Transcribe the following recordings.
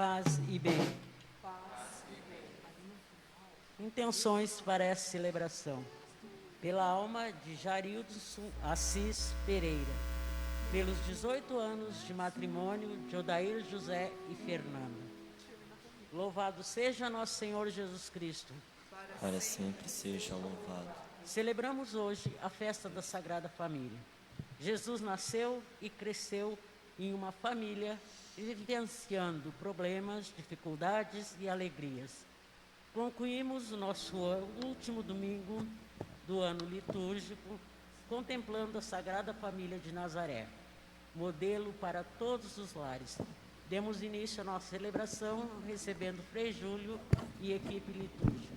Paz e bem. Intenções para essa celebração. Pela alma de Jarilson Assis Pereira. Pelos 18 anos de matrimônio de Odair José e Fernanda. Louvado seja nosso Senhor Jesus Cristo. Para sempre seja louvado. Celebramos hoje a festa da Sagrada Família. Jesus nasceu e cresceu em uma família, vivenciando problemas, dificuldades e alegrias. Concluímos o nosso último domingo do ano litúrgico, contemplando a Sagrada Família de Nazaré, modelo para todos os lares. Demos início à nossa celebração, recebendo Frei Júlio e equipe litúrgica.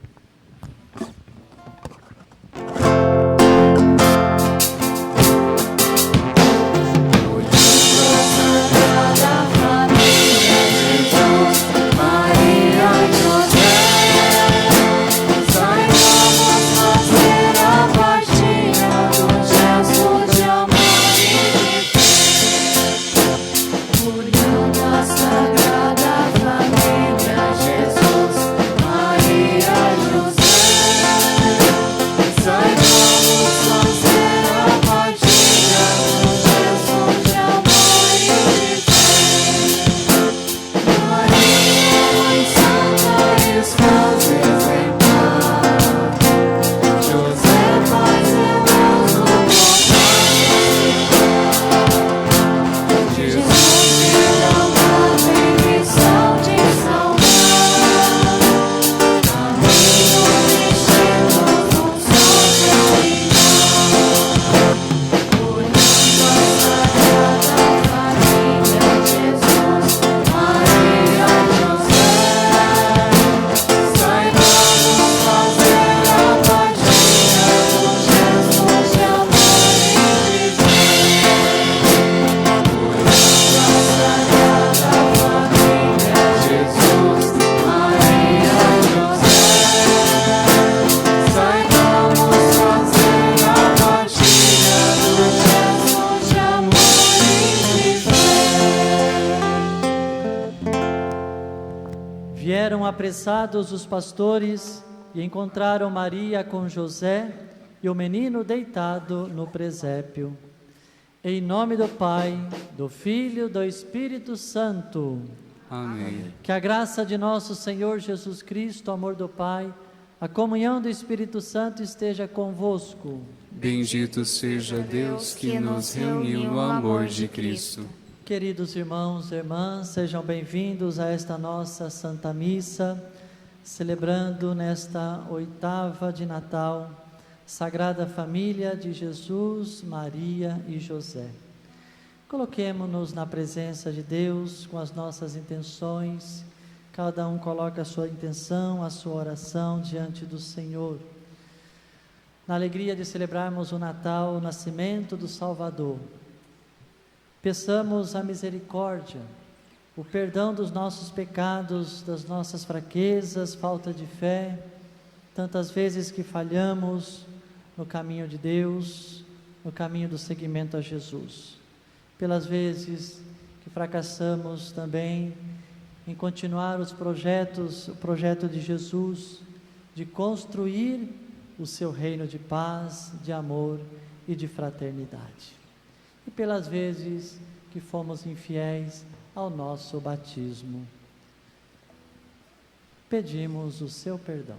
Apressados os pastores e encontraram Maria com José e o menino deitado no presépio. Em nome do Pai, do Filho e do Espírito Santo. Amém. Que a graça de nosso Senhor Jesus Cristo, o amor do Pai, a comunhão do Espírito Santo esteja convosco. Bendito seja Deus que nos reuniu no amor de Cristo. Queridos irmãos e irmãs, sejam bem-vindos a esta nossa Santa Missa, celebrando nesta oitava de Natal, Sagrada Família de Jesus, Maria e José. Coloquemo-nos na presença de Deus com as nossas intenções, cada um coloca a sua intenção, a sua oração diante do Senhor. Na alegria de celebrarmos o Natal, o nascimento do Salvador, peçamos a misericórdia, o perdão dos nossos pecados, das nossas fraquezas, falta de fé, tantas vezes que falhamos no caminho de Deus, no caminho do seguimento a Jesus. Pelas vezes que fracassamos também em continuar o projeto de Jesus, de construir o seu reino de paz, de amor e de fraternidade. E pelas vezes que fomos infiéis ao nosso batismo. Pedimos o seu perdão.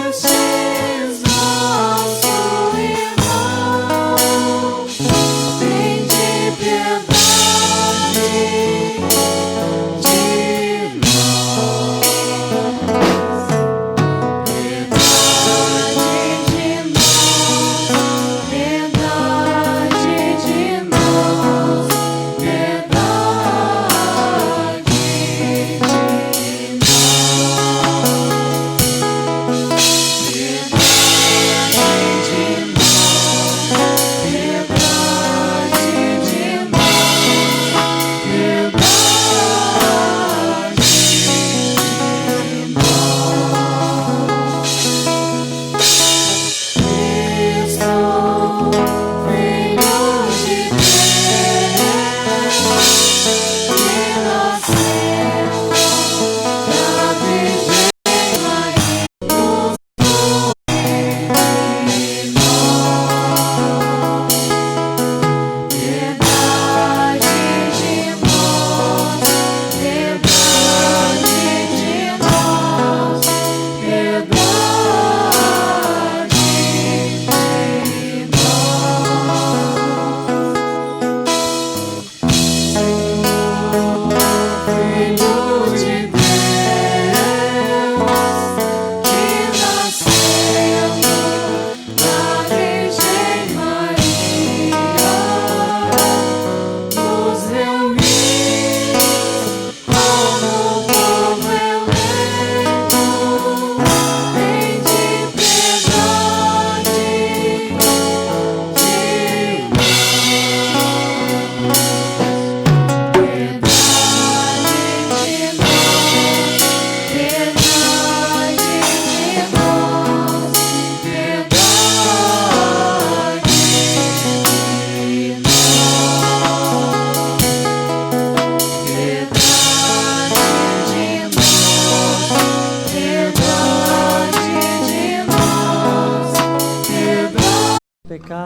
Fizestes nosso irmão.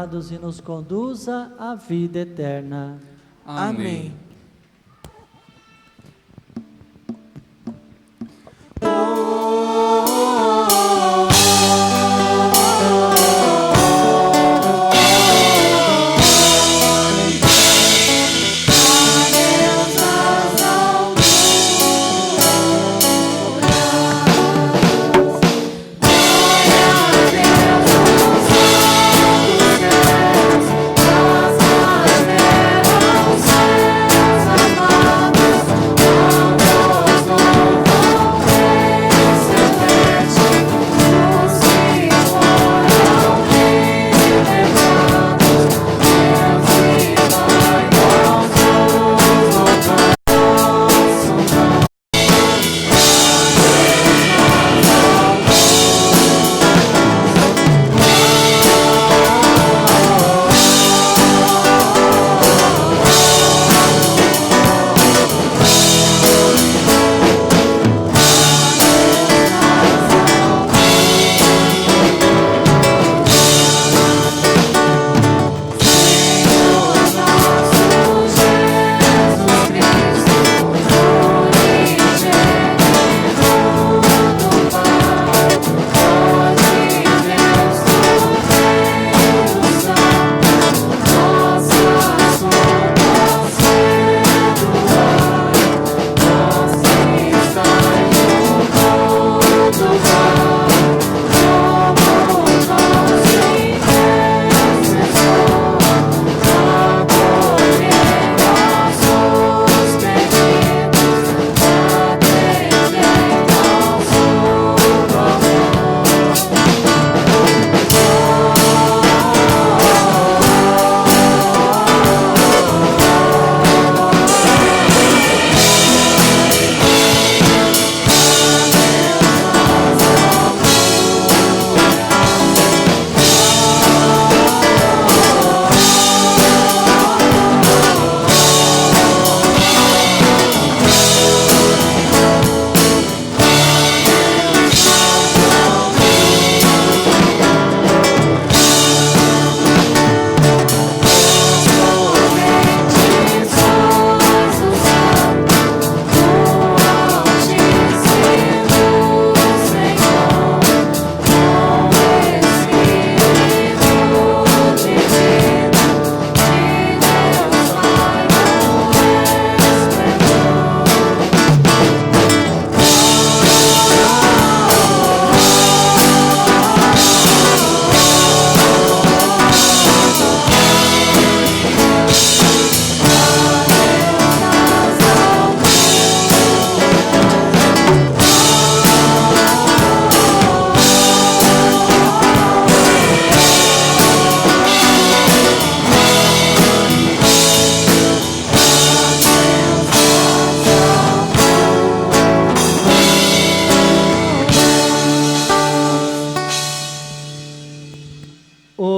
pecados e nos conduza à vida eterna. Amém.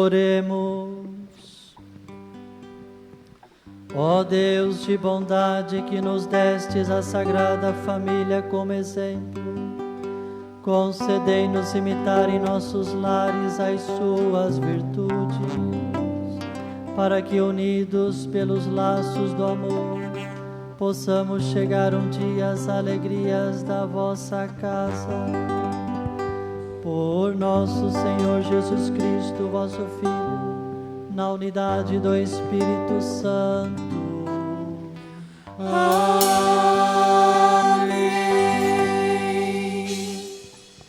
Oremos. Ó Deus de bondade, que nos destes a Sagrada Família como exemplo, concedei-nos imitar em nossos lares as suas virtudes, para que, unidos pelos laços do amor, possamos chegar um dia às alegrias da vossa casa. Por nosso Senhor Jesus Cristo, vosso Filho, na unidade do Espírito Santo. Amém.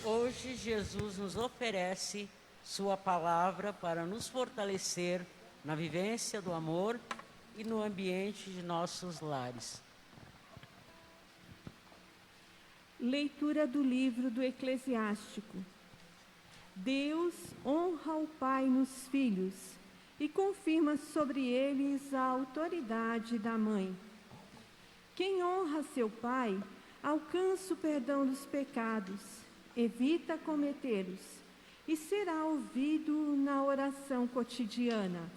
Hoje Jesus nos oferece sua palavra para nos fortalecer na vivência do amor e no ambiente de nossos lares. Leitura do livro do Eclesiástico. Deus honra o Pai nos filhos e confirma sobre eles a autoridade da mãe. Quem honra seu pai alcança o perdão dos pecados, evita cometê-los e será ouvido na oração cotidiana.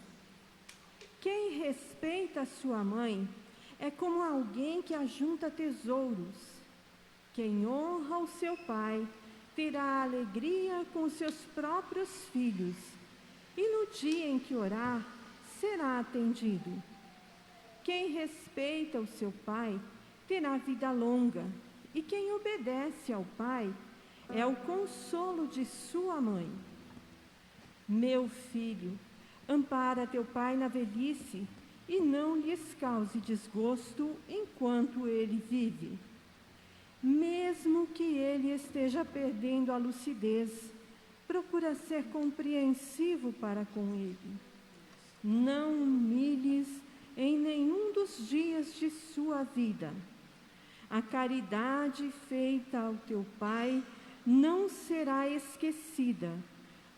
Quem respeita sua mãe é como alguém que ajunta tesouros. Quem honra o seu pai terá alegria com seus próprios filhos e no dia em que orar, será atendido. Quem respeita o seu pai terá vida longa, e quem obedece ao pai é o consolo de sua mãe. Meu filho, ampara teu pai na velhice e não lhes cause desgosto enquanto ele vive. Mesmo que ele esteja perdendo a lucidez, procura ser compreensivo para com ele. Não humilhes em nenhum dos dias de sua vida. A caridade feita ao teu pai não será esquecida,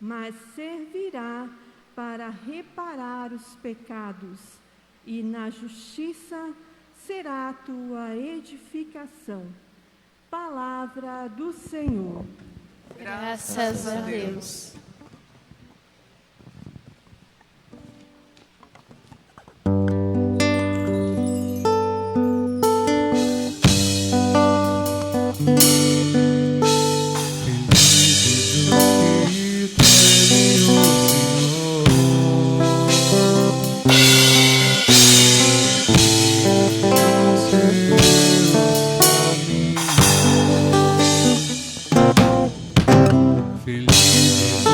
mas servirá para reparar os pecados, e na justiça será a tua edificação. Palavra do Senhor. Graças a Deus. Felizes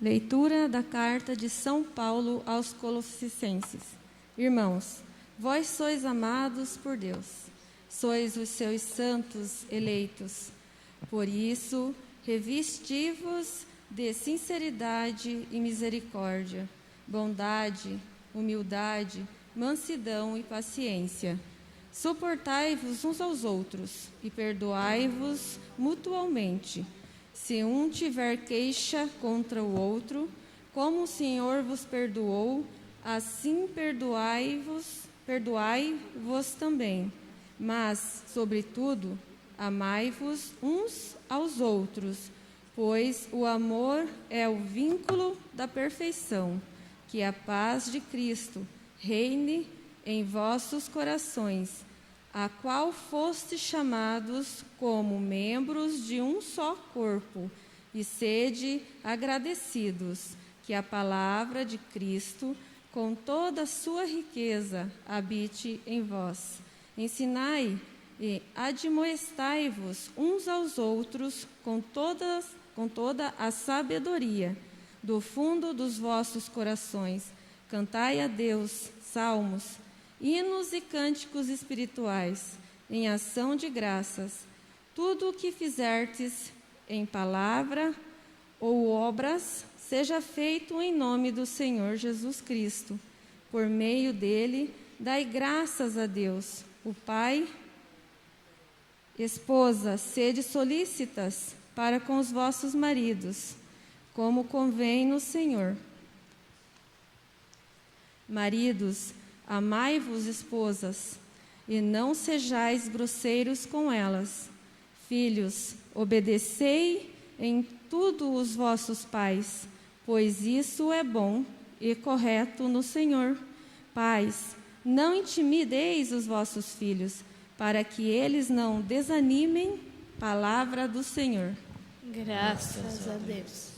Leitura da carta de São Paulo aos Colossenses. Irmãos, vós sois amados por Deus, sois os seus santos eleitos. Por isso, revesti-vos de sinceridade e misericórdia, bondade, humildade, mansidão e paciência. Suportai-vos uns aos outros e perdoai-vos mutualmente. Se um tiver queixa contra o outro, como o Senhor vos perdoou, assim perdoai-vos também. Mas, sobretudo, amai-vos uns aos outros, pois o amor é o vínculo da perfeição. Que a paz de Cristo reine em vossos corações, a qual fostes chamados como membros de um só corpo, e sede agradecidos. Que a palavra de Cristo, com toda a sua riqueza, habite em vós. Ensinai e admoestai-vos uns aos outros com toda a sabedoria. Do fundo dos vossos corações, cantai a Deus salmos, hinos e cânticos espirituais, em ação de graças. Tudo o que fizerdes em palavra ou obras, seja feito em nome do Senhor Jesus Cristo. Por meio dele, dai graças a Deus, o Pai. Esposa, sede solícitas para com os vossos maridos, como convém no Senhor. Maridos, amai-vos, esposas, e não sejais grosseiros com elas. Filhos, obedecei em tudo os vossos pais, pois isso é bom e correto no Senhor. Pais, não intimideis os vossos filhos, para que eles não desanimem. Palavra do Senhor. Graças a Deus.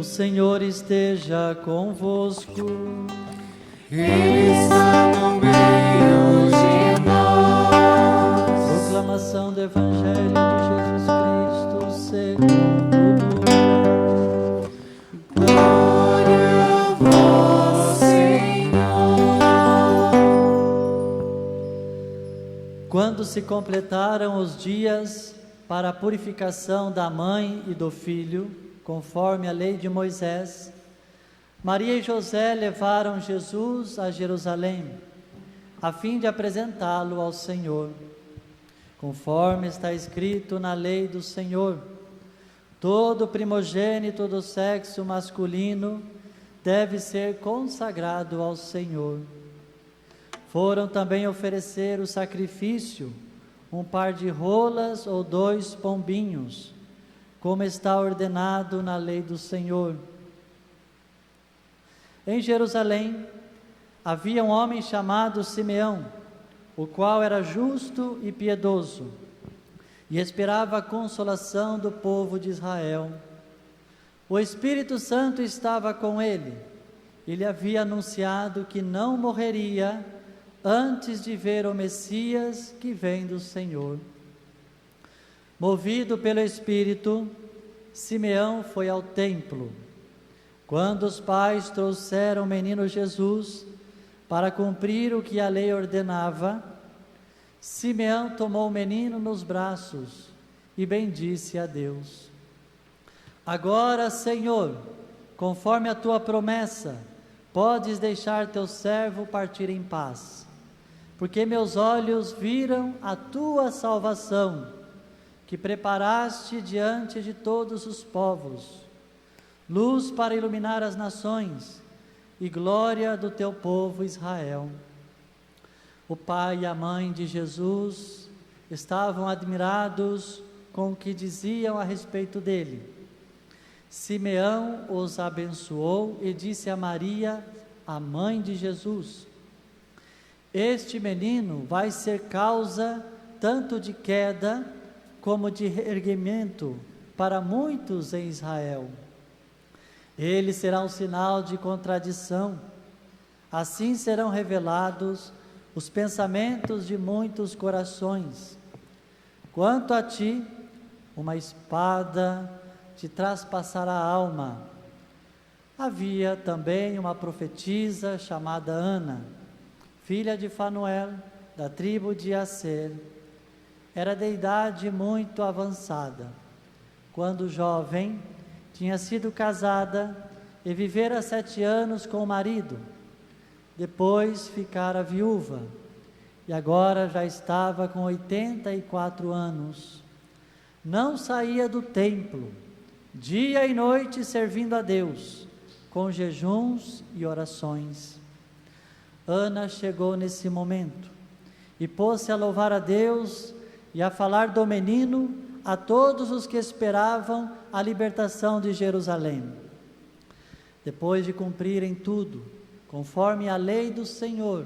Senhor esteja convosco. Ele está no meio de nós. Proclamação do Evangelho de Jesus Cristo segundo Lucas. Glória a vós, Senhor. Quando se completaram os dias para a purificação da mãe e do filho, conforme a lei de Moisés, Maria e José levaram Jesus a Jerusalém, a fim de apresentá-lo ao Senhor. Conforme está escrito na lei do Senhor, todo primogênito do sexo masculino deve ser consagrado ao Senhor. Foram também oferecer o sacrifício, um par de rolas ou 2 pombinhos, como está ordenado na lei do Senhor. Em Jerusalém havia um homem chamado Simeão, o qual era justo e piedoso, e esperava a consolação do povo de Israel. O Espírito Santo estava com ele, e lhe havia anunciado que não morreria antes de ver o Messias que vem do Senhor. Movido pelo Espírito, Simeão foi ao templo. Quando os pais trouxeram o menino Jesus, Para cumprir o que a lei ordenava, Simeão tomou o menino nos braços e bendisse a Deus. Agora, Senhor, conforme a tua promessa, podes deixar teu servo partir em paz, porque meus olhos viram a tua salvação, que preparaste diante de todos os povos, luz para iluminar as nações e glória do teu povo Israel. O pai e a mãe de Jesus estavam admirados com o que diziam a respeito dele. Simeão os abençoou e disse a Maria, a mãe de Jesus: este menino vai ser causa tanto de queda como de erguimento para muitos em Israel. Ele será um sinal de contradição. Assim serão revelados os pensamentos de muitos corações. Quanto a ti, uma espada te traspassará a alma. Havia também uma profetisa chamada Ana, filha de Fanuel, da tribo de Asser. Era de idade muito avançada. Quando jovem, tinha sido casada e vivera 7 anos com o marido. Depois ficara viúva e agora já estava com 84 anos. Não saía do templo, dia e noite servindo a Deus, com jejuns e orações. Ana chegou nesse momento e pôs-se a louvar a Deus e a falar do menino a todos os que esperavam a libertação de Jerusalém. Depois de cumprirem tudo, conforme a lei do Senhor,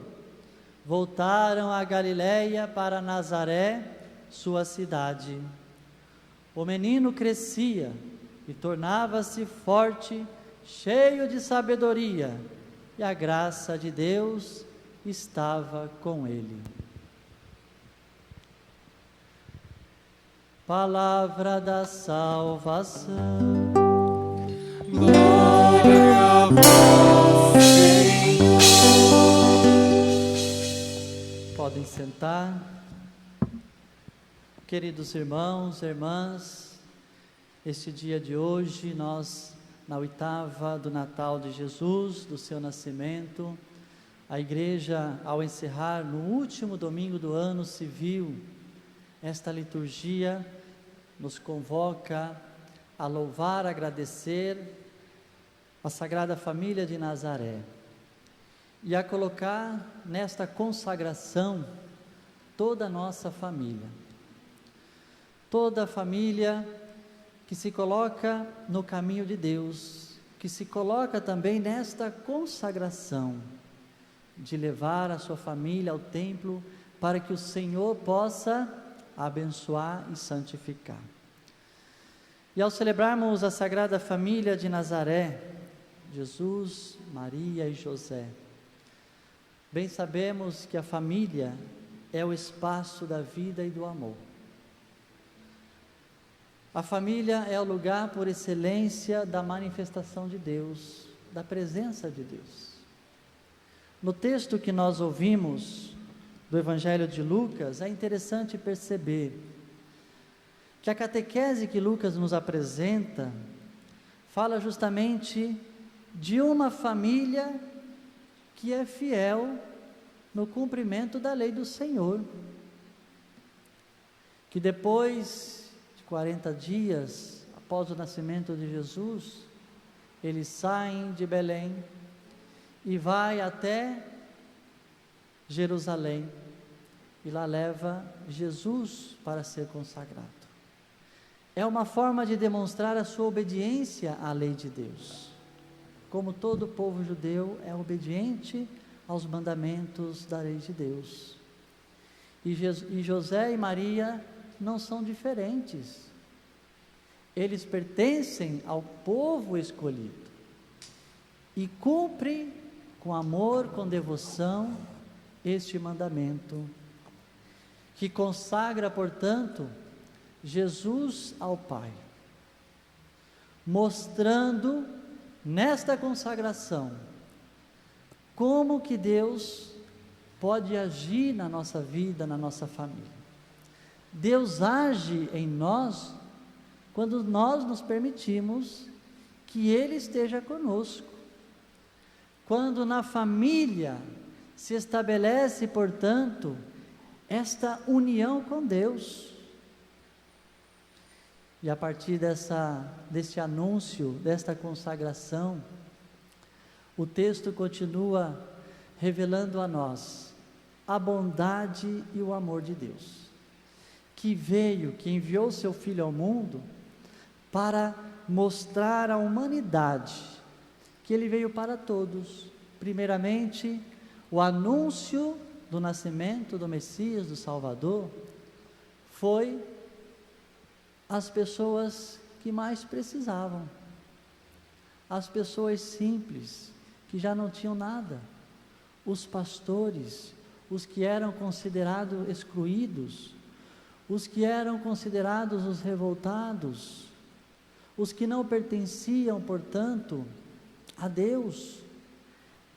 voltaram a Galiléia para Nazaré, sua cidade. O menino crescia e tornava-se forte, cheio de sabedoria, e a graça de Deus estava com ele. Palavra da salvação. Glória a vós, Senhor. Podem sentar. Queridos irmãos e irmãs, este dia de hoje, nós, na 8ª do Natal de Jesus, do seu nascimento, a igreja, ao encerrar no último domingo do ano civil, esta liturgia nos convoca a louvar, agradecer a Sagrada Família de Nazaré e a colocar nesta consagração toda a nossa família. Toda a família que se coloca no caminho de Deus, que se coloca também nesta consagração de levar a sua família ao templo para que o Senhor possa abençoar e santificar. E ao celebrarmos a Sagrada Família de Nazaré, Jesus, Maria e José, bem sabemos que a família é o espaço da vida e do amor. A família é o lugar por excelência da manifestação de Deus, da presença de Deus. No texto que nós ouvimos do Evangelho de Lucas, é interessante perceber que a catequese que Lucas nos apresenta fala justamente de uma família que é fiel no cumprimento da lei do Senhor, que depois de 40 dias após o nascimento de Jesus, eles saem de Belém e vai até Jerusalém, e lá leva Jesus para ser consagrado. É uma forma de demonstrar a sua obediência à lei de Deus. Como todo povo judeu é obediente aos mandamentos da lei de Deus. E José e Maria não são diferentes. Eles pertencem ao povo escolhido e cumprem com amor, com devoção, este mandamento, que consagra, portanto, Jesus ao Pai, mostrando nesta consagração Como que Deus pode agir na nossa vida, na nossa família? Deus age em nós quando nós nos permitimos que Ele esteja conosco. Quando na família se estabelece, portanto, esta união com Deus. E a partir deste anúncio, desta consagração, o texto continua revelando a nós a bondade e o amor de Deus, que enviou seu Filho ao mundo para mostrar à humanidade que Ele veio para todos. Primeiramente, o anúncio do nascimento do Messias, do Salvador, foi as pessoas que mais precisavam, as pessoas simples, que já não tinham nada, os pastores, os que eram considerados excluídos, os que eram considerados os revoltados, os que não pertenciam, portanto, a Deus.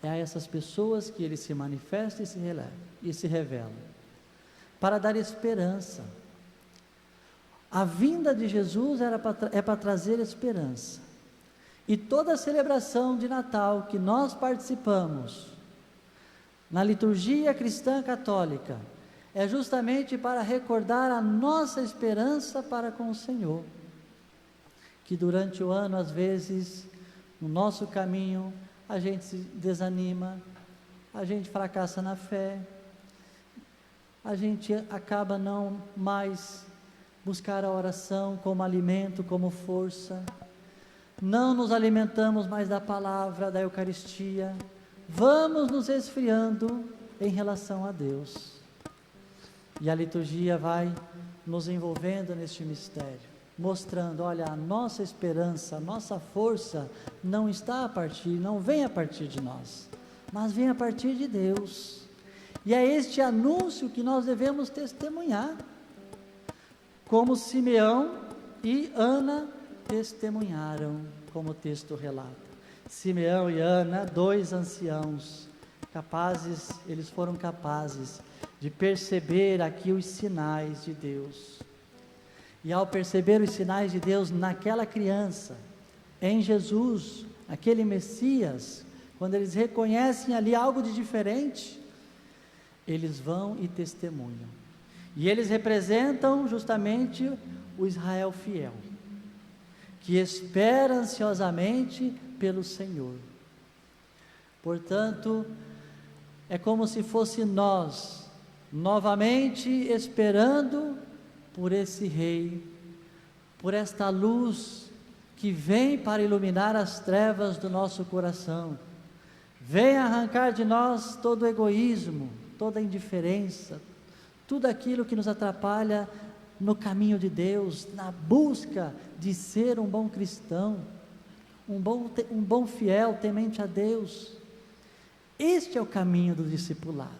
É a essas pessoas que Ele se manifesta e se revela, para dar esperança. A vinda de Jesus é para trazer esperança. E toda a celebração de Natal que nós participamos, na liturgia cristã católica, é justamente para recordar a nossa esperança para com o Senhor. Que durante o ano, às vezes, no nosso caminho, a gente se desanima, a gente fracassa na fé, a gente acaba não mais buscar a oração como alimento, como força, não nos alimentamos mais da palavra, da Eucaristia, vamos nos esfriando em relação a Deus. E a liturgia vai nos envolvendo neste mistério, mostrando, olha, a nossa esperança, a nossa força não vem a partir de nós, mas vem a partir de Deus. E é este anúncio que nós devemos testemunhar, como Simeão e Ana testemunharam, como o texto relata. Simeão e Ana, 2 anciãos, eles foram capazes de perceber aqui os sinais de Deus. E ao perceber os sinais de Deus naquela criança, em Jesus, aquele Messias, quando eles reconhecem ali algo de diferente, eles vão e testemunham. E eles representam justamente o Israel fiel, que espera ansiosamente pelo Senhor. Portanto, é como se fosse nós, novamente esperando por esse Rei, por esta luz que vem para iluminar as trevas do nosso coração, vem arrancar de nós todo o egoísmo, toda a indiferença, tudo aquilo que nos atrapalha no caminho de Deus, na busca de ser um bom cristão, um bom fiel, temente a Deus. Este é o caminho do discipulado,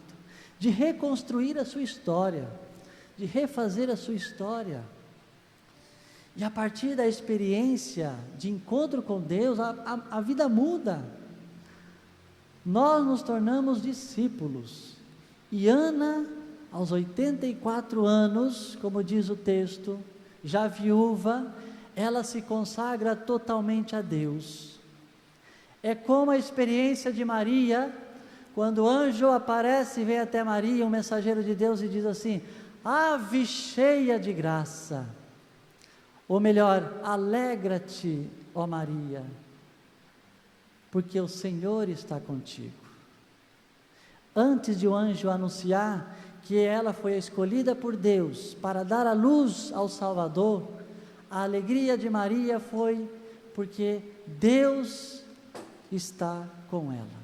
de reconstruir a sua história, de refazer a sua história. E a partir da experiência de encontro com Deus, a vida muda. Nós nos tornamos discípulos. E Ana, aos 84 anos, como diz o texto, já viúva, ela se consagra totalmente a Deus. É como a experiência de Maria, quando o anjo aparece e vem até Maria, um mensageiro de Deus, e diz assim: Ave cheia de graça, ou melhor, alegra-te, ó Maria, porque o Senhor está contigo. Antes de o anjo anunciar que ela foi escolhida por Deus para dar a luz ao Salvador, a alegria de Maria foi porque Deus está com ela.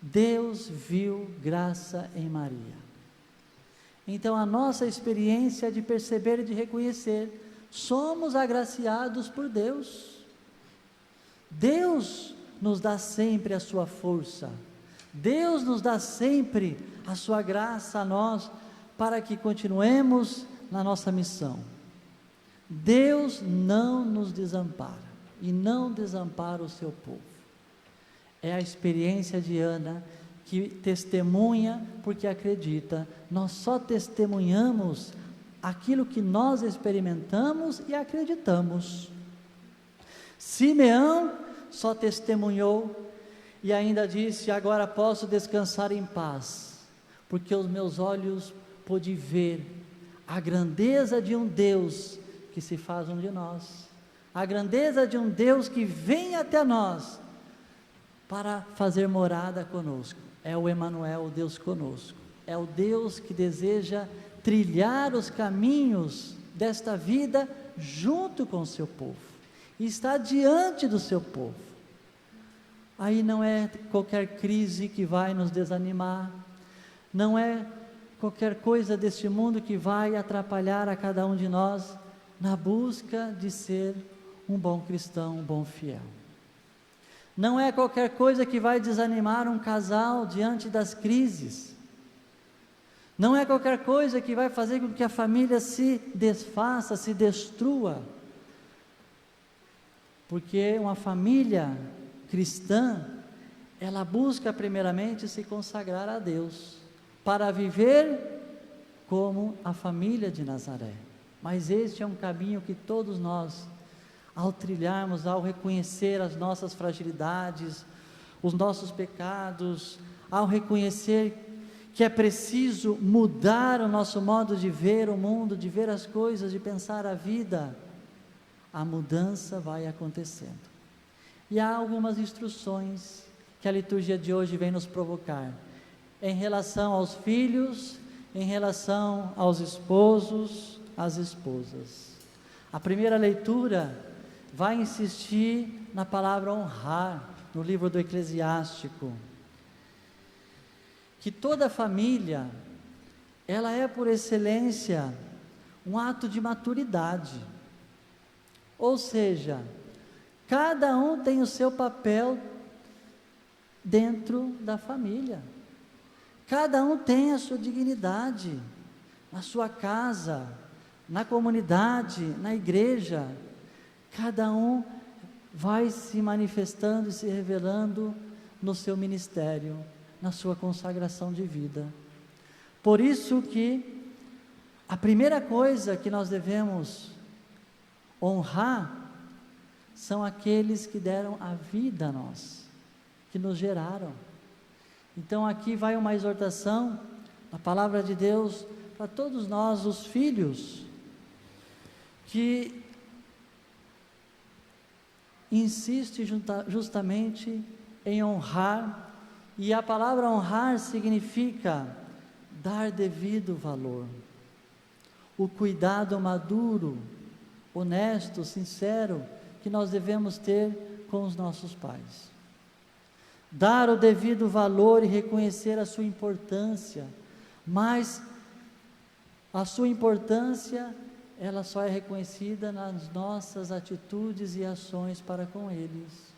Deus viu graça em Maria. Então a nossa experiência é de perceber e de reconhecer, somos agraciados por Deus. Deus nos dá sempre a sua força, Deus nos dá sempre a sua graça a nós, para que continuemos na nossa missão. Deus não nos desampara, e não desampara o seu povo. É a experiência de Ana, que testemunha porque acredita. Nós só testemunhamos aquilo que nós experimentamos e acreditamos. Simeão só testemunhou e ainda disse: agora posso descansar em paz, porque os meus olhos pude ver a grandeza de um Deus que se faz um de nós, a grandeza de um Deus que vem até nós para fazer morada conosco. É o Emanuel, o Deus conosco. É o Deus que deseja trilhar os caminhos desta vida junto com o seu povo, e está diante do seu povo. Aí não é qualquer crise que vai nos desanimar, não é qualquer coisa deste mundo que vai atrapalhar a cada um de nós na busca de ser um bom cristão, um bom fiel. Não é qualquer coisa que vai desanimar um casal diante das crises. Não é qualquer coisa que vai fazer com que a família se desfaça, se destrua. Porque uma família cristã, ela busca primeiramente se consagrar a Deus, para viver como a família de Nazaré. Mas este é um caminho que todos nós, ao trilharmos, ao reconhecer as nossas fragilidades, os nossos pecados, ao reconhecer que é preciso mudar o nosso modo de ver o mundo, de ver as coisas, de pensar a vida, a mudança vai acontecendo. E há algumas instruções que a liturgia de hoje vem nos provocar, em relação aos filhos, em relação aos esposos, às esposas. A primeira leitura vai insistir na palavra honrar, no livro do Eclesiástico, que toda família, ela é por excelência um ato de maturidade, ou seja, cada um tem o seu papel dentro da família, cada um tem a sua dignidade, na sua casa, na comunidade, na igreja, cada um vai se manifestando e se revelando no seu ministério, na sua consagração de vida. Por isso que a primeira coisa que nós devemos honrar são aqueles que deram a vida a nós, que nos geraram. Então aqui vai uma exortação, a palavra de Deus, para todos nós, os filhos, que insiste justamente em honrar, e a palavra honrar significa dar devido valor, o cuidado maduro, honesto, sincero, que nós devemos ter com os nossos pais. Dar o devido valor e reconhecer a sua importância, mas a sua importância, ela só é reconhecida nas nossas atitudes e ações para com eles.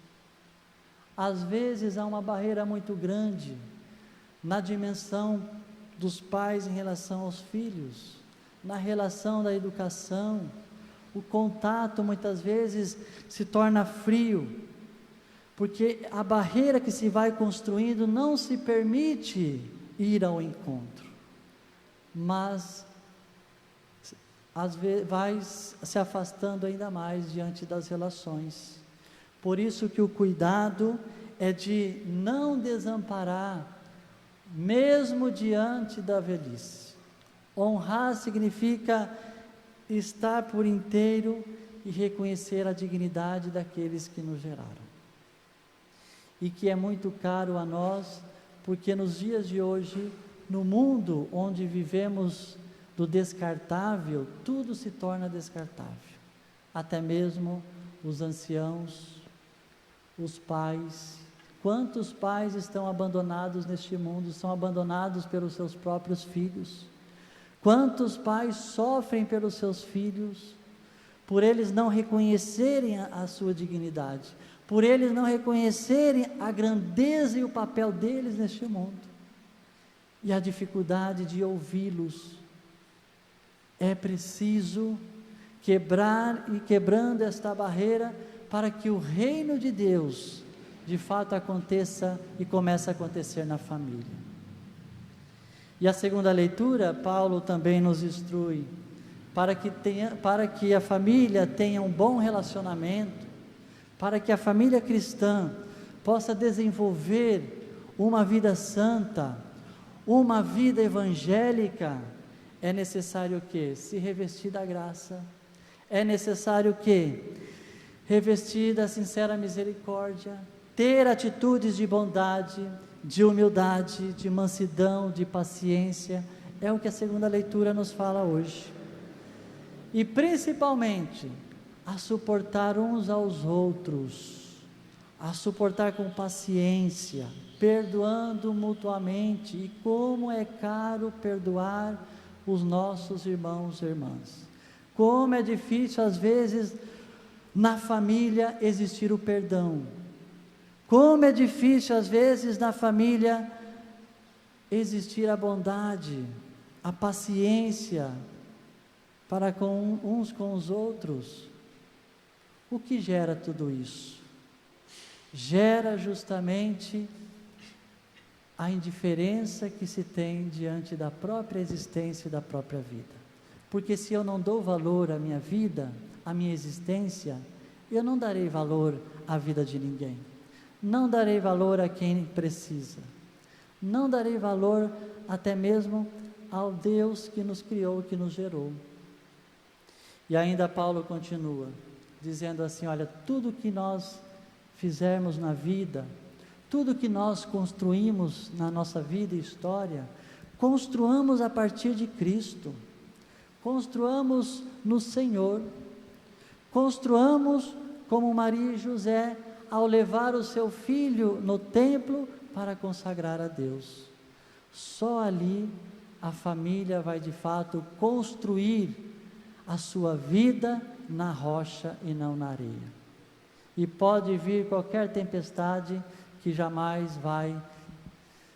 Às vezes há uma barreira muito grande na dimensão dos pais em relação aos filhos, na relação da educação, o contato muitas vezes se torna frio, porque a barreira que se vai construindo não se permite ir ao encontro, mas às vezes vai se afastando ainda mais diante das relações. Por isso que o cuidado é de não desamparar, mesmo diante da velhice. Honrar significa estar por inteiro e reconhecer a dignidade daqueles que nos geraram. E que é muito caro a nós, porque nos dias de hoje, no mundo onde vivemos do descartável, tudo se torna descartável. Até mesmo os anciãos, os pais. Quantos pais estão abandonados neste mundo, são abandonados pelos seus próprios filhos? Quantos pais sofrem pelos seus filhos, por eles não reconhecerem a sua dignidade, por eles não reconhecerem a grandeza e o papel deles neste mundo, e a dificuldade de ouvi-los. É preciso quebrar e quebrando esta barreira, para que o reino de Deus de fato aconteça e comece a acontecer na família. E a segunda leitura, Paulo também nos instrui para que a família tenha um bom relacionamento, para que a família cristã possa desenvolver uma vida santa, uma vida evangélica. É necessário o quê? Se revestir da graça. É necessário o quê? Revestir da sincera misericórdia, ter atitudes de bondade, de humildade, de mansidão, de paciência. É o que a segunda leitura nos fala hoje. E principalmente, a suportar uns aos outros, a suportar com paciência, perdoando mutuamente. E como é caro perdoar os nossos irmãos e irmãs. Como é difícil às vezes na família existir o perdão. Como é difícil às vezes na família existir a bondade, a paciência para com uns com os outros. O que gera tudo isso? Gera justamente a indiferença que se tem diante da própria existência e da própria vida. Porque se eu não dou valor à minha vida, à minha existência, eu não darei valor à vida de ninguém. Não darei valor a quem precisa. Não darei valor até mesmo ao Deus que nos criou, que nos gerou. E ainda Paulo continua, dizendo assim, olha, tudo que nós fizermos na vida, tudo que nós construímos na nossa vida e história, construamos a partir de Cristo, construamos no Senhor, construamos como Maria e José, ao levar o seu filho no templo para consagrar a Deus. Só ali a família vai de fato construir a sua vida na rocha e não na areia. E pode vir qualquer tempestade que jamais vai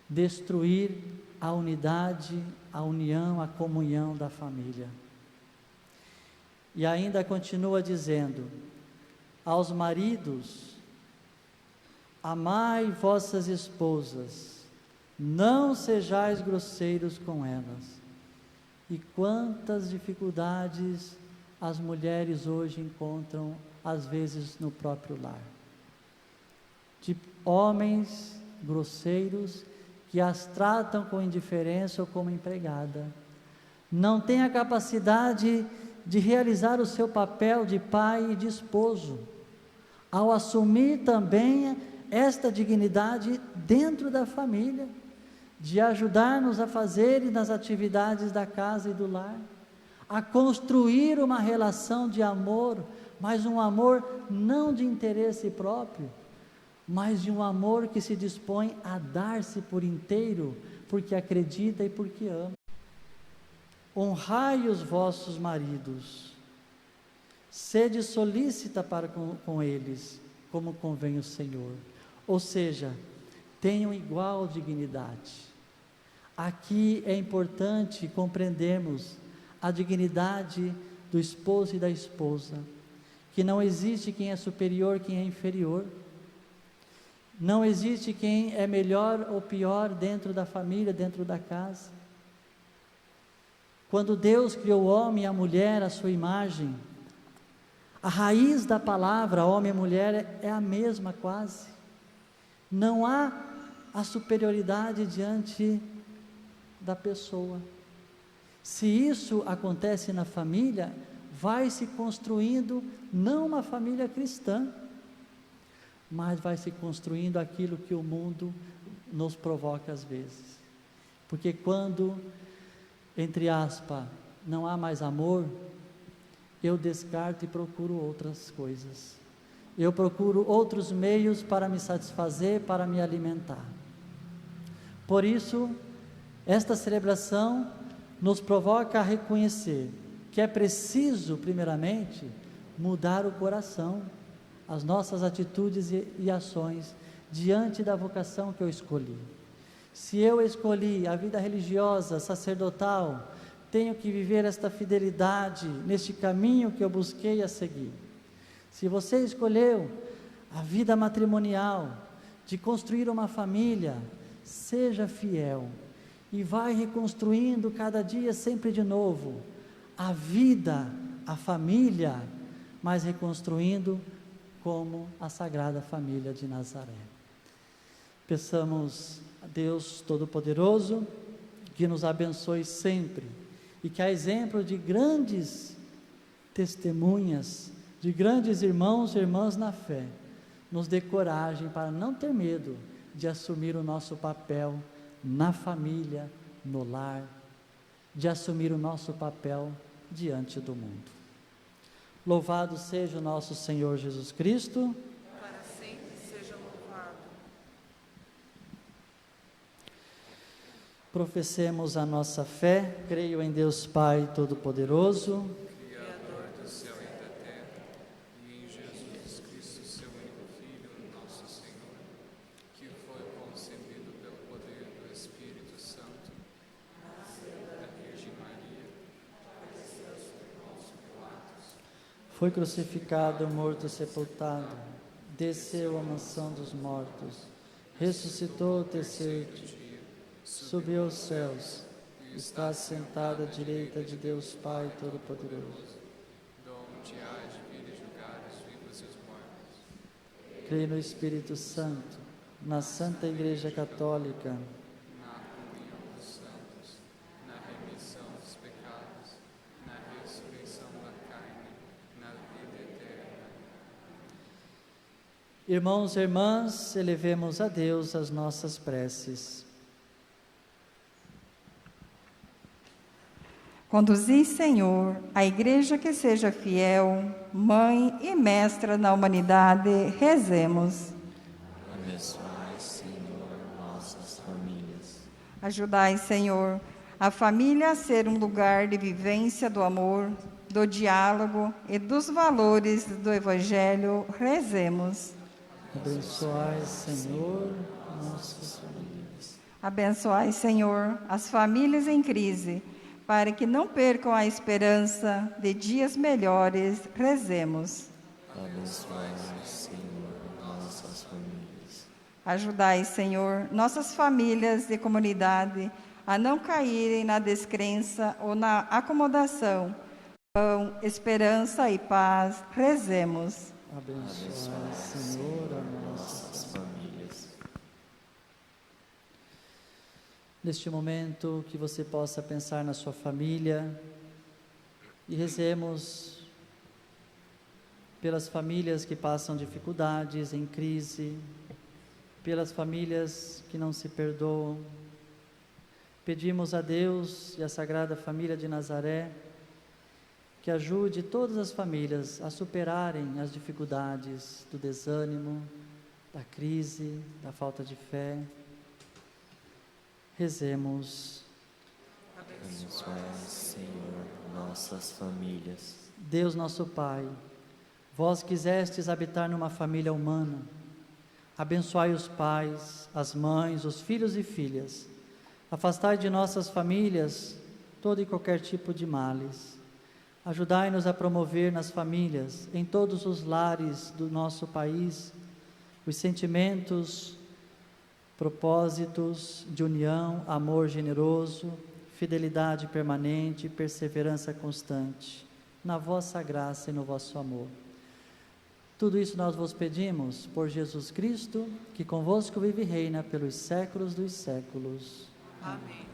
destruir a unidade, a união, a comunhão da família. E ainda continua dizendo, aos maridos, amai vossas esposas, não sejais grosseiros com elas. E quantas dificuldades as mulheres hoje encontram, às vezes no próprio lar. De homens grosseiros que as tratam com indiferença ou como empregada. Não têm a capacidade de realizar o seu papel de pai e de esposo, ao assumir também esta dignidade dentro da família, de ajudar-nos a fazer nas atividades da casa e do lar, a construir uma relação de amor, mas um amor não de interesse próprio, mas de um amor que se dispõe a dar-se por inteiro, porque acredita e porque ama. Honrai os vossos maridos, sede solícita para com eles, como convém o Senhor. Ou seja, tenham igual dignidade. Aqui é importante compreendermos a dignidade do esposo e da esposa, que não existe quem é superior, quem é inferior, não existe quem é melhor ou pior dentro da família, dentro da casa. Quando Deus criou o homem e a mulher à sua imagem, a raiz da palavra homem e mulher é a mesma quase. Não há a superioridade diante da pessoa. Se isso acontece na família, vai se construindo não uma família cristã, mas vai se construindo aquilo que o mundo nos provoca às vezes. Porque quando, entre aspas, não há mais amor, eu descarto e procuro outras coisas. Eu procuro outros meios para me satisfazer, para me alimentar. Por isso, esta celebração nos provoca a reconhecer que é preciso, primeiramente, mudar o coração, as nossas atitudes e ações diante da vocação que eu escolhi. Se eu escolhi a vida religiosa, sacerdotal, tenho que viver esta fidelidade neste caminho que eu busquei a seguir. Se você escolheu a vida matrimonial, de construir uma família, seja fiel e vai reconstruindo cada dia sempre de novo a vida, a família, mas reconstruindo como a Sagrada Família de Nazaré. Peçamos a Deus Todo-Poderoso que nos abençoe sempre e que, a exemplo de grandes testemunhas, de grandes irmãos e irmãs na fé, nos dê coragem para não ter medo de assumir o nosso papel na família, no lar, de assumir o nosso papel diante do mundo. Louvado seja o nosso Senhor Jesus Cristo. Para sempre seja louvado. Professemos a nossa fé. Creio em Deus Pai Todo-Poderoso, Criador do céu e da terra, e em Jesus Cristo, seu único Filho, nosso Senhor, que foi concebido pelo poder do Espírito Santo, da Virgem Maria, padeceu sob Pôncio Pilatos, foi crucificado, morto, sepultado, desceu à mansão dos mortos, ressuscitou o terceiro dia, subiu aos céus, está sentado à direita de Deus Pai Todo-Poderoso. donde há de vir e julgar os vivos e os mortos. Creio no Espírito Santo, na Santa Igreja Católica, Na comunhão dos santos, na remissão dos pecados, na ressurreição da carne, na vida eterna. Irmãos e irmãs, elevemos a Deus as nossas preces. Conduzi, Senhor, a igreja que seja fiel, mãe e mestra na humanidade, rezemos. Abençoai, Senhor, nossas famílias. Ajudai, Senhor, a família a ser um lugar de vivência do amor, do diálogo e dos valores do Evangelho, rezemos. Abençoai, Senhor, nossas famílias. Abençoai, Senhor, as famílias em crise, para que não percam a esperança de dias melhores, rezemos. Abençoai, Senhor, nossas famílias. Ajudai, Senhor, nossas famílias de comunidade a não caírem na descrença ou na acomodação. Pão, esperança e paz, rezemos. Abençoai, Senhor, a nossas famílias. Neste momento, que você possa pensar na sua família e rezemos pelas famílias que passam dificuldades, em crise, pelas famílias que não se perdoam. Pedimos a Deus e à Sagrada Família de Nazaré que ajude todas as famílias a superarem as dificuldades do desânimo, da crise, da falta de fé. Rezemos. Abençoai, Senhor, nossas famílias. Deus nosso Pai, vós quisestes habitar numa família humana. Abençoai os pais, as mães, os filhos e filhas. Afastai de nossas famílias todo e qualquer tipo de males. Ajudai-nos a promover nas famílias, em todos os lares do nosso país, os sentimentos, propósitos de união, amor generoso, fidelidade permanente, perseverança constante, na vossa graça e no vosso amor. Tudo isso nós vos pedimos por Jesus Cristo, que convosco vive e reina pelos séculos dos séculos. Amém.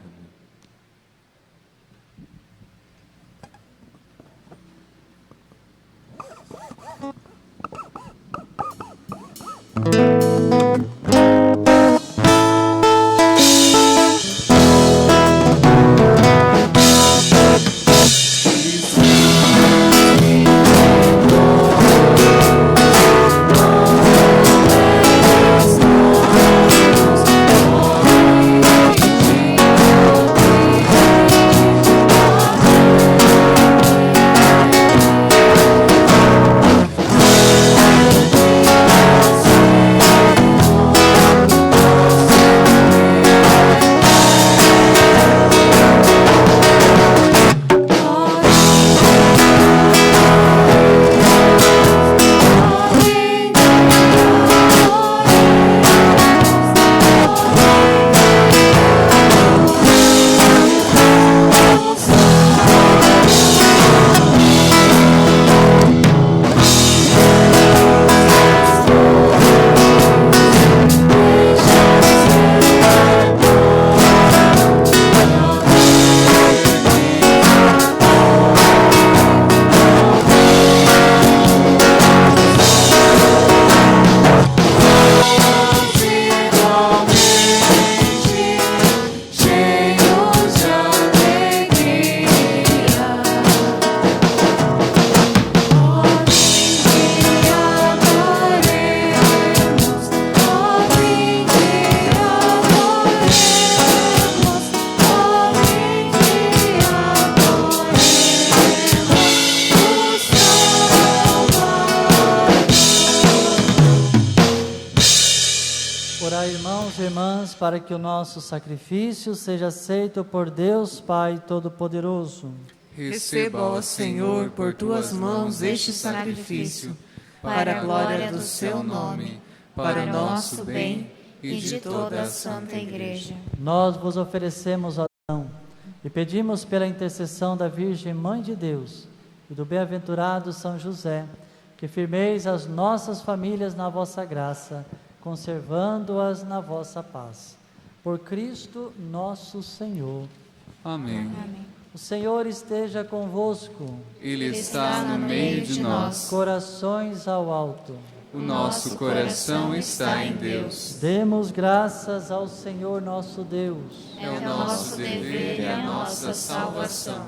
irmãs, para que o nosso sacrifício seja aceito por Deus Pai Todo-Poderoso. Receba, ó Senhor, por tuas mãos este sacrifício, para a glória do seu nome, para o nosso bem e de toda a Santa Igreja. Nós vos oferecemos oração e pedimos pela intercessão da Virgem Mãe de Deus e do bem-aventurado São José, que firmeis as nossas famílias na vossa graça, conservando-as na vossa paz. Por Cristo nosso Senhor. Amém. O Senhor esteja convosco. Ele está no meio de nós. Corações ao alto. O nosso coração está em Deus. Demos graças ao Senhor nosso Deus. É o nosso dever e a nossa salvação.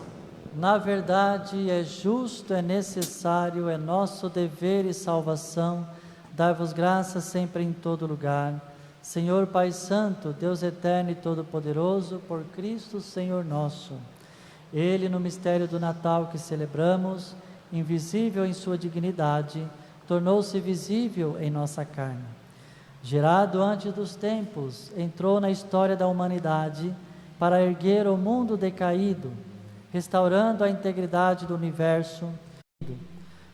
Na verdade, é justo, é necessário, é nosso dever e salvação dar-vos graças sempre em todo lugar. Senhor Pai Santo, Deus eterno e todo-poderoso, por Cristo Senhor nosso. Ele, no mistério do Natal que celebramos, invisível em sua dignidade, tornou-se visível em nossa carne. Gerado antes dos tempos, entrou na história da humanidade para erguer o mundo decaído, restaurando a integridade do universo.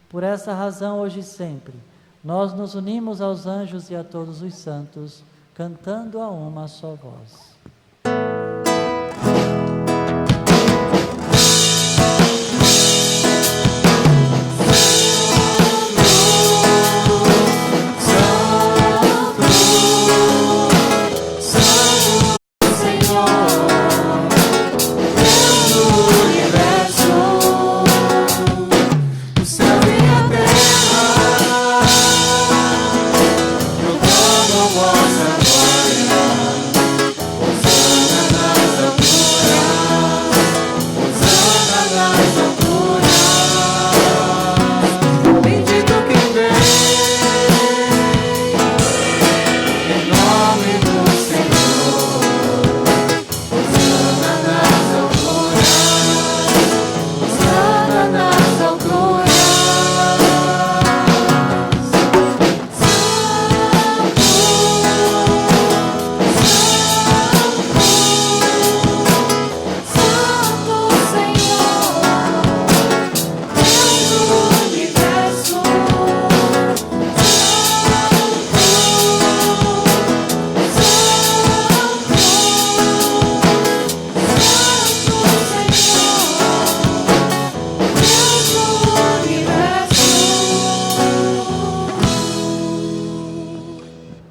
Por essa razão, hoje e sempre, nós nos unimos aos anjos e a todos os santos, cantando a uma só voz.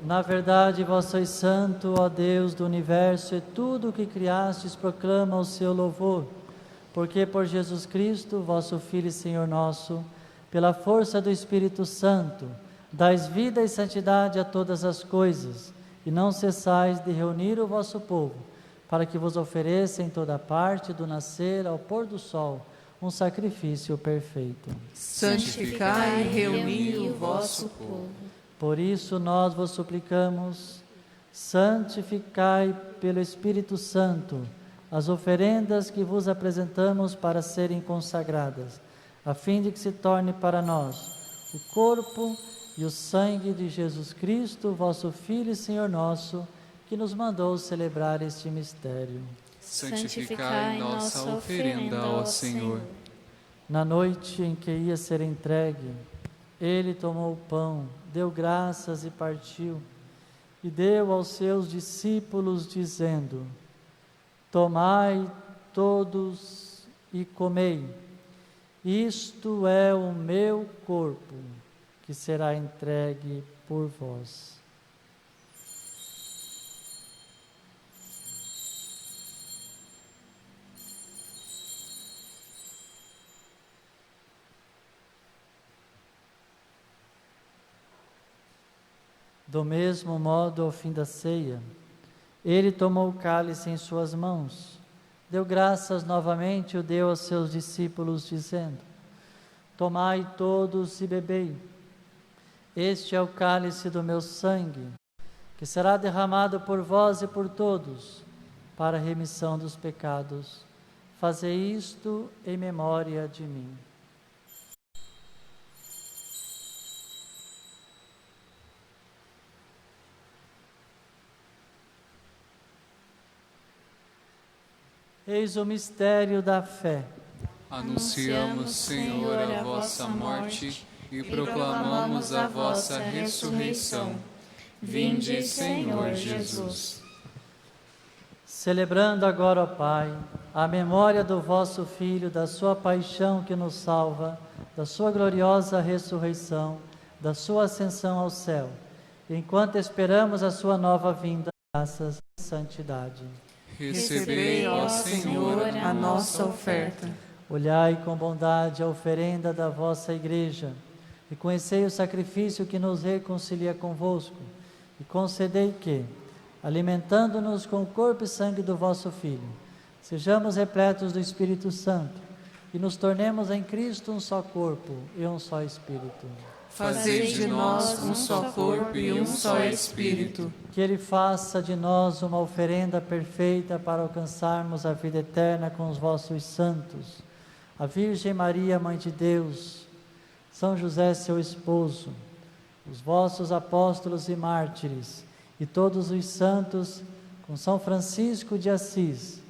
Na verdade, vós sois santo, ó Deus do universo, e tudo o que criastes proclama o seu louvor. Porque por Jesus Cristo, vosso Filho e Senhor nosso, pela força do Espírito Santo, dais vida e santidade a todas as coisas, e não cessais de reunir o vosso povo, para que vos ofereça em toda parte, do nascer ao pôr do sol, um sacrifício perfeito. Santificai e reuni o vosso povo. Por isso nós vos suplicamos, santificai pelo Espírito Santo as oferendas que vos apresentamos para serem consagradas, a fim de que se torne para nós o corpo e o sangue de Jesus Cristo, vosso Filho e Senhor nosso, que nos mandou celebrar este mistério. Santificai nossa oferenda, ó Senhor. Na noite em que ia ser entregue, ele tomou o pão, deu graças e partiu, e deu aos seus discípulos, dizendo: tomai todos e comei, isto é o meu corpo, que será entregue por vós. Do mesmo modo, ao fim da ceia, ele tomou o cálice em suas mãos, deu graças novamente e o deu aos seus discípulos, dizendo: tomai todos e bebei, este é o cálice do meu sangue, que será derramado por vós e por todos, para a remissão dos pecados. Fazei isto em memória de mim. Eis o mistério da fé. Anunciamos, Senhor, a vossa morte e proclamamos a vossa ressurreição. Vinde, Senhor Jesus. Celebrando agora, ó Pai, a memória do vosso Filho, da sua paixão que nos salva, da sua gloriosa ressurreição, da sua ascensão ao céu, enquanto esperamos a sua nova vinda, graças e santidade. Recebei, ó Senhor, a nossa oferta. Olhai com bondade a oferenda da vossa Igreja, e conhecei o sacrifício que nos reconcilia convosco, e concedei que, alimentando-nos com o corpo e sangue do vosso Filho, sejamos repletos do Espírito Santo, e nos tornemos em Cristo um só corpo e um só Espírito. Fazei de nós um só corpo e um só Espírito. Que Ele faça de nós uma oferenda perfeita para alcançarmos a vida eterna com os vossos santos, a Virgem Maria, Mãe de Deus, São José, seu esposo, os vossos apóstolos e mártires, e todos os santos, com São Francisco de Assis,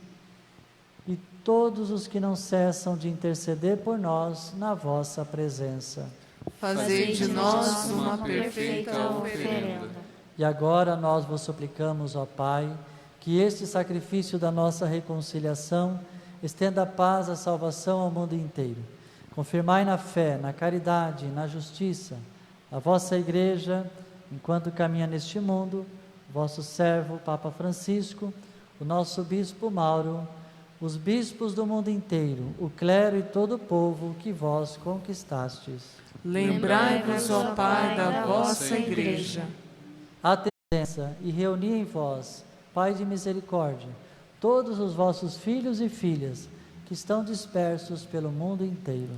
e todos os que não cessam de interceder por nós na vossa presença. Fazei de nós uma perfeita oferenda. E agora nós vos suplicamos, ó Pai, que este sacrifício da nossa reconciliação estenda a paz, a salvação ao mundo inteiro. Confirmai na fé, na caridade, na justiça, a vossa Igreja, enquanto caminha neste mundo, vosso servo, Papa Francisco, o nosso Bispo Mauro, os bispos do mundo inteiro, o clero e todo o povo que vós conquistastes. Lembrai-vos, ó Pai, da vossa Igreja. Atenção e reuni em vós, Pai de misericórdia, todos os vossos filhos e filhas que estão dispersos pelo mundo inteiro.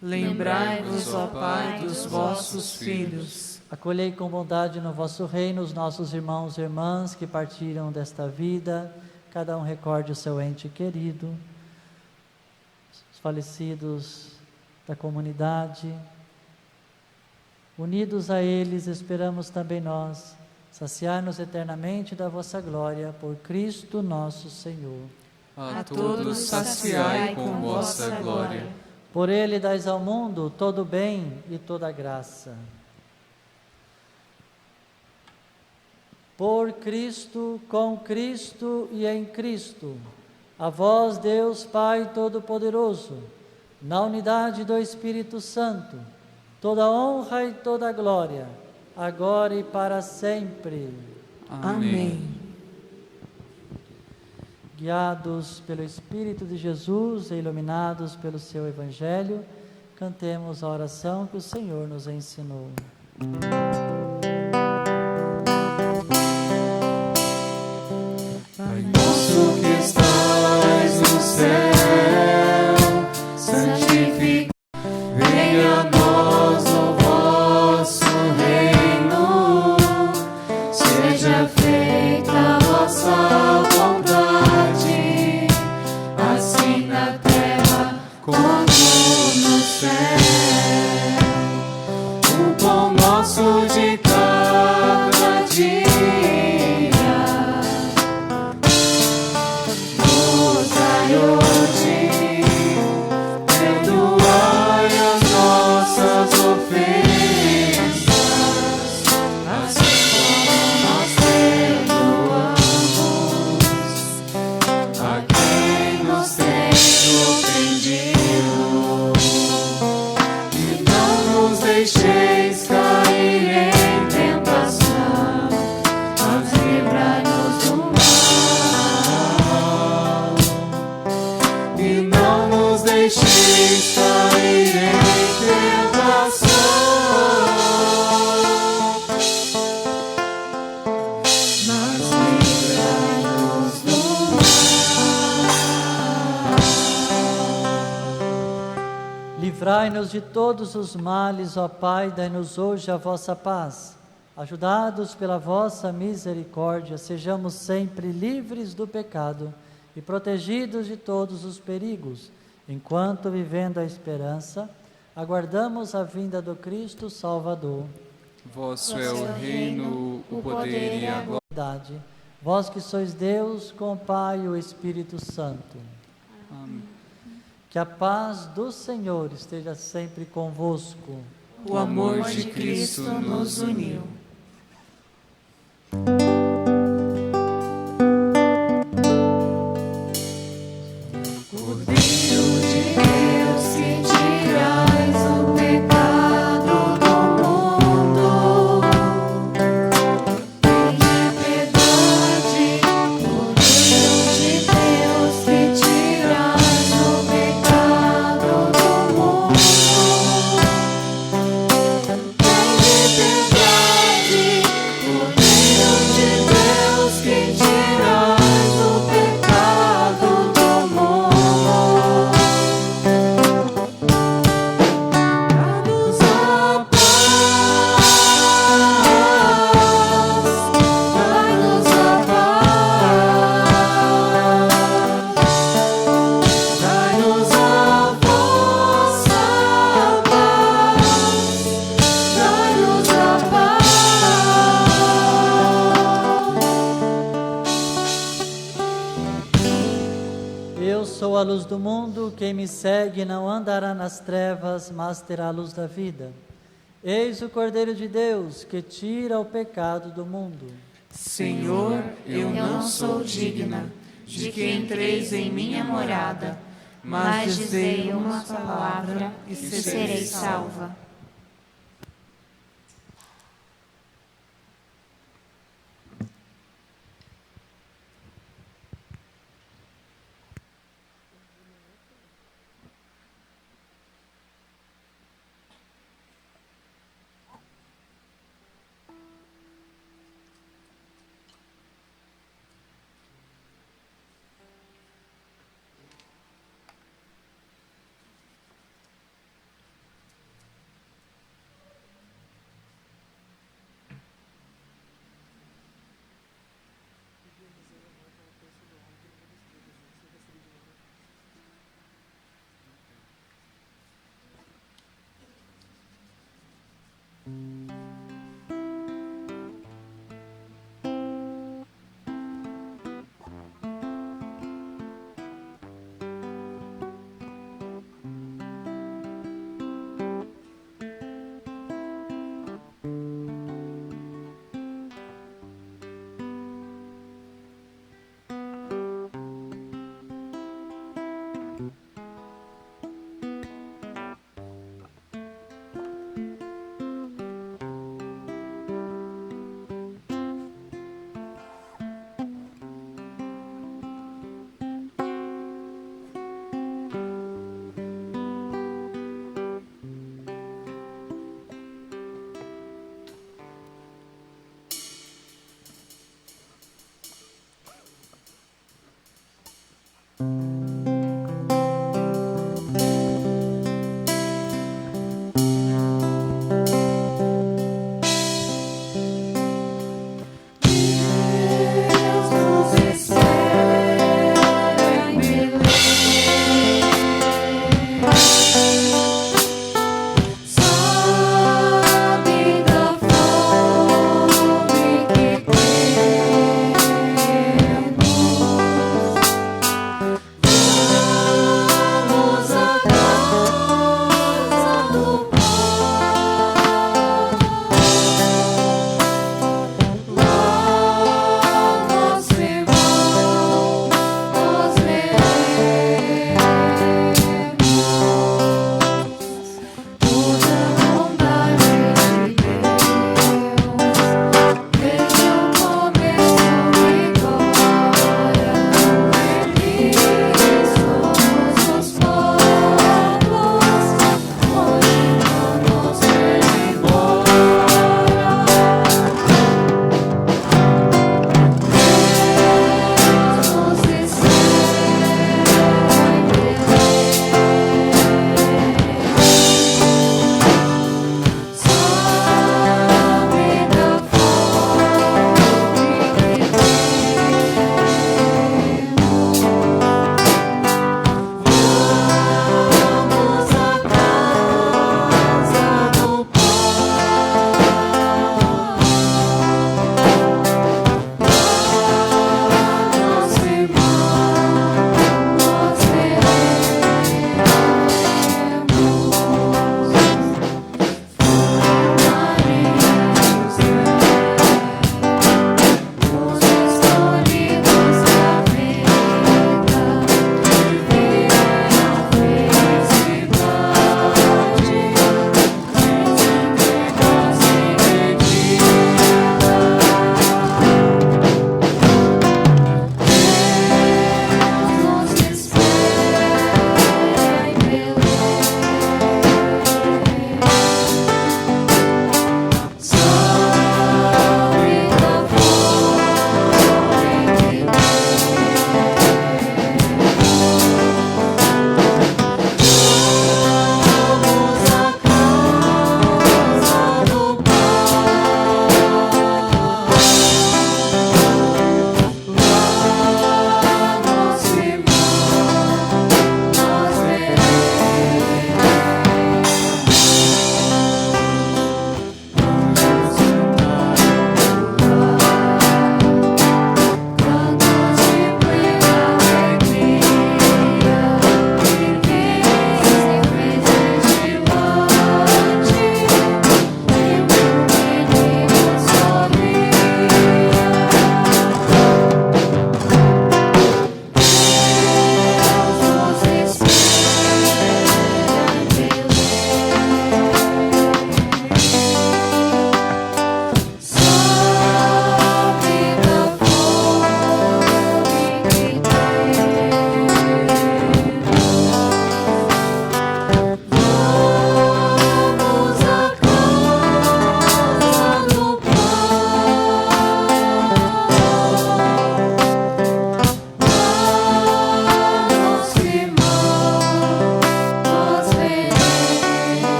Lembrai-vos, ó Pai, dos vossos filhos. Acolhei com bondade no vosso reino os nossos irmãos e irmãs que partiram desta vida, cada um recorde o seu ente querido, os falecidos da comunidade. Unidos a eles, esperamos também nós saciar-nos eternamente da vossa glória, por Cristo nosso Senhor. A todos saciai com vossa glória. Por Ele dais ao mundo todo o bem e toda a graça. Por Cristo, com Cristo e em Cristo, a vós, Deus Pai Todo-Poderoso, na unidade do Espírito Santo, toda honra e toda glória, agora e para sempre. Amém. Guiados pelo Espírito de Jesus e iluminados pelo seu Evangelho, cantemos a oração que o Senhor nos ensinou. Pai nosso que estais no céu, santificado venha a nós o vosso reino, seja feita a vossa vontade, assim na terra como no céu. O pão nosso de cada dia nos dai hoje, perdoai as nossas ofensas, assim como nós perdoamos a quem nos tem ofendido. E não nos deixeis cair em tentação, mas livrai-nos do mal. E não nos deixeis cair em tentação, mas livrai-nos do mal. Livrai-nos de todos os males, ó Pai, dai-nos hoje a vossa paz. Ajudados pela vossa misericórdia, sejamos sempre livres do pecado e protegidos de todos os perigos, enquanto, vivendo a esperança, aguardamos a vinda do Cristo Salvador. Vosso é o reino, o poder e a glória. vós que sois Deus com o Pai e o Espírito Santo. Amém. Que a paz do Senhor esteja sempre convosco. O amor de Cristo nos uniu. sou a luz do mundo, quem me segue não andará nas trevas, mas terá a luz da vida. Eis o Cordeiro de Deus, que tira o pecado do mundo. Senhor, eu não sou digna de que entreis em minha morada, mas dizei uma palavra e serei salva.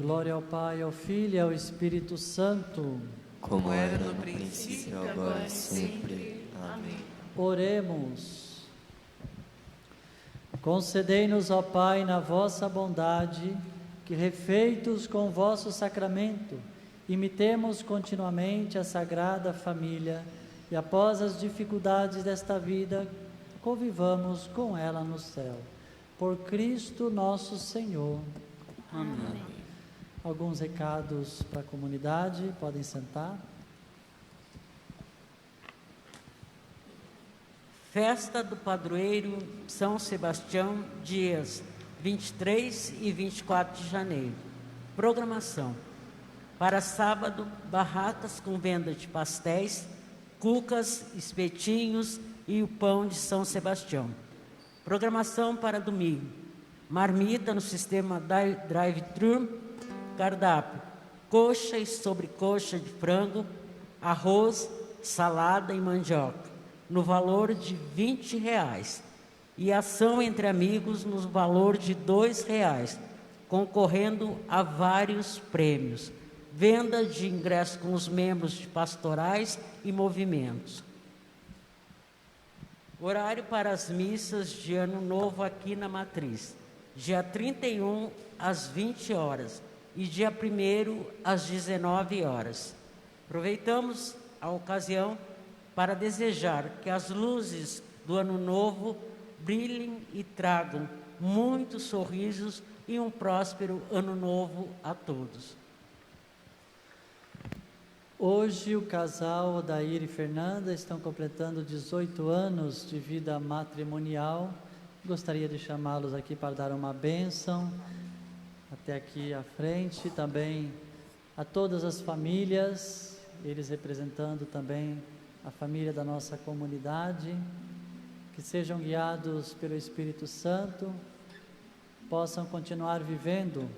Glória ao Pai, ao Filho e ao Espírito Santo. Como era no princípio, agora e sempre. Amém. Oremos. Concedei-nos, ó Pai, na vossa bondade, que, refeitos com o vosso sacramento, imitemos continuamente a Sagrada Família e, após as dificuldades desta vida, convivamos com ela no céu. Por Cristo nosso Senhor. Amém. Alguns recados para a comunidade, podem sentar. Festa do Padroeiro São Sebastião, dias 23 e 24 de janeiro. Programação: para sábado, barracas com venda de pastéis, cucas, espetinhos e o pão de São Sebastião. Programação para domingo: marmita no sistema drive-thru, cardápio: coxa e sobrecoxa de frango, arroz, salada e mandioca, no valor de R$20, e ação entre amigos no valor de R$2, concorrendo a vários prêmios. Venda de ingressos com os membros de pastorais e movimentos. Horário para as missas de Ano Novo aqui na Matriz: dia 31 às 20 horas e dia 1º às 19 horas. Aproveitamos a ocasião para desejar que as luzes do Ano Novo brilhem e tragam muitos sorrisos e um próspero Ano Novo a todos. Hoje o casal Odair e Fernanda estão completando 18 anos de vida matrimonial. Gostaria de chamá-los aqui para dar uma bênção até aqui à frente, também a todas as famílias, eles representando também a família da nossa comunidade, que sejam guiados pelo Espírito Santo, possam continuar vivendo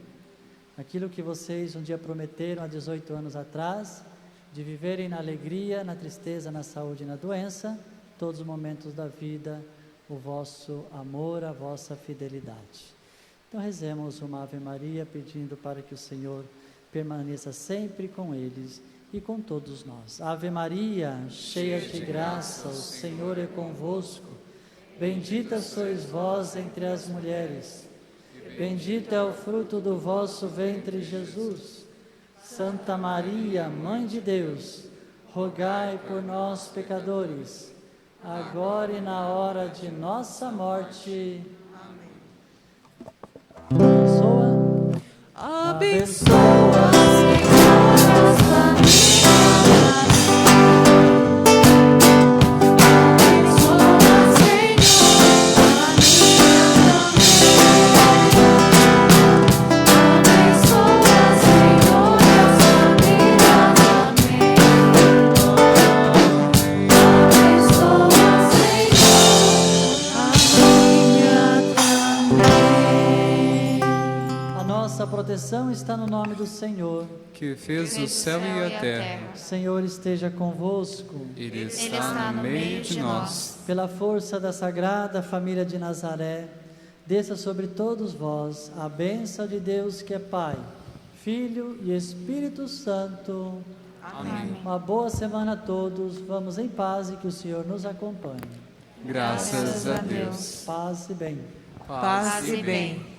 aquilo que vocês um dia prometeram há 18 anos atrás, de viverem na alegria, na tristeza, na saúde e na doença, todos os momentos da vida, o vosso amor, a vossa fidelidade. Então rezemos uma Ave Maria, pedindo para que o Senhor permaneça sempre com eles e com todos nós. Ave Maria, cheia de graça, o Senhor é convosco. Bendita sois vós entre as mulheres. Bendito é o fruto do vosso ventre, Jesus. Santa Maria, Mãe de Deus, rogai por nós, pecadores, agora e na hora de nossa morte. Amém. Abençoa, Senhor, as famílias. A proteção está no nome do Senhor, que fez o céu e a terra. O Senhor esteja convosco. Ele está no meio de nós. Pela força da Sagrada Família de Nazaré, desça sobre todos vós a bênção de Deus, que é Pai, Filho e Espírito Santo. Amém. Uma boa semana a todos. Vamos em paz e que o Senhor nos acompanhe. Graças a Deus. Paz e bem. Paz e bem.